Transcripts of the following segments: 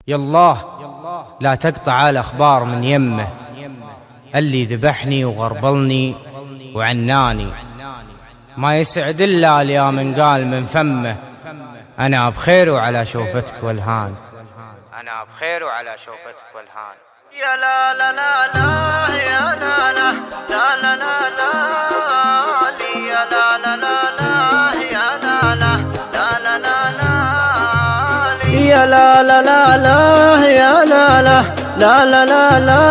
يالله لا تقطع الأخبار من يمه، اللي ذبحني وغربلني وعناني، ما يسعد إلا يا من قال من فمه أنا بخير وعلى شوفتك والهان، أنا بخير وعلى شوفتك والهان. يا لا لا لا لا يا لا لا لا لا لا لا يا لا لا لا لا يا لا لا لا لا لا لا يا لا لا لا لا يا لا لا لا لا لا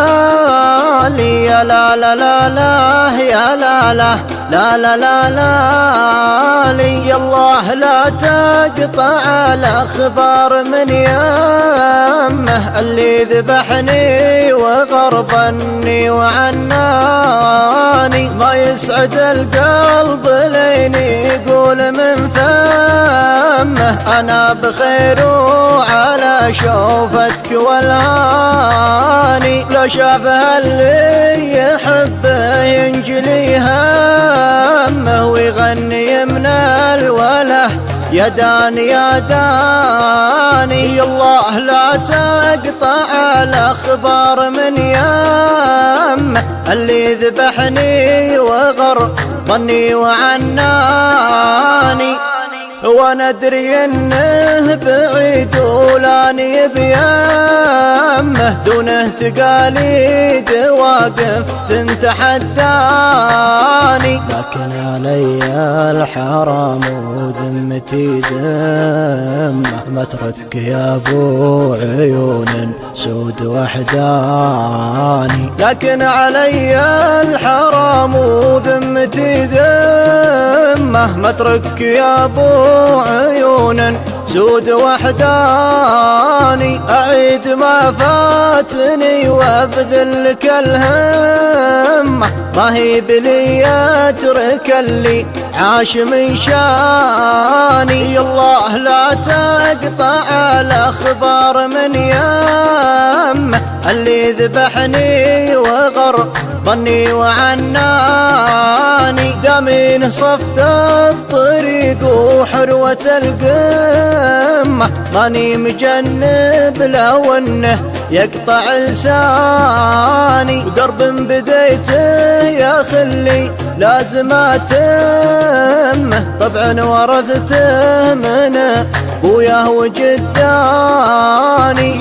لا يا لا لا لا لا يا لا لا لا لا لا لا يا الله لا تقطع الأخبار من يمه، اللي ذبحني وغربني وعناني، ما يسعد القلب لين يقول من فمه أنا بخير وعلى شوفتك والهاني. لو شافها اللي يحبه ينجلي همه ويغني من الوله يا داني يا داني. الله لا تقطع الأخبار من يمه، اللي ذبحني وغربني وعناني، وانا ادري انه بعيد ولاني بيمه، دونه تقاليد واقف تتحداني، لكن علي الحرام وذمتي ذمه، مترك يا ابو عيون سود وحداني، لكن علي الحرام وذمتي ذمه، مترك يا ابو عيون سود وحداني، أعيد ما فاتني وابذل لك الهمة، ما هي بلي أترك اللي عاش من شاني. الله لا تقطع الأخبار من يمه، اللي ذبحني وغربني وعناني، دامين صفت الطريق وحروة القمة، ماني مجنب لو انه يقطع لساني، ودرب بديته يا خلي لازم اتمه، طبعا ورثته من ابوياه وجداني،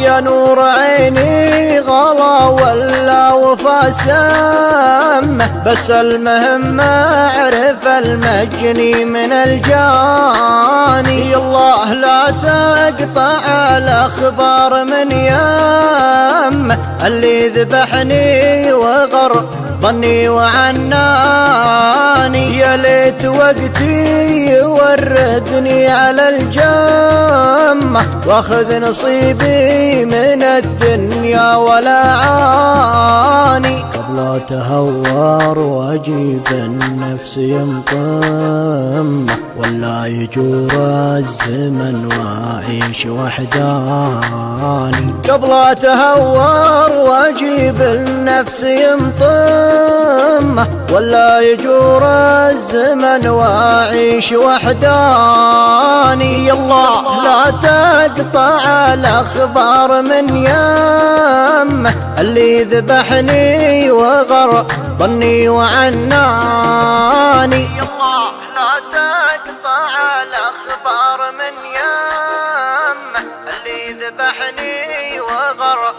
يا نور عيني غلا ولا وفا سمه، بس المهم اعرف المجني من الجاني. الله لا تقطع الأخبار من يمه، اللي ذبحني وغربني وعناني، يا ليت وقتي يوردني على الجمة، واخذ نصيبي من الدنيا ولا عاني، قبل اتهور واجيب النفس ينطمه، ولا يجور الزمن واعيش وحداني، قبل اتهور واجيب النفس ينطمه، ولا يجور الزمن واعيش وحداني. الله لا تقطع الأخبار من يمه، اللي ذبحني وغربني وعناني، الله لا تقطع الأخبار من يمه، اللي ذبحني وغربني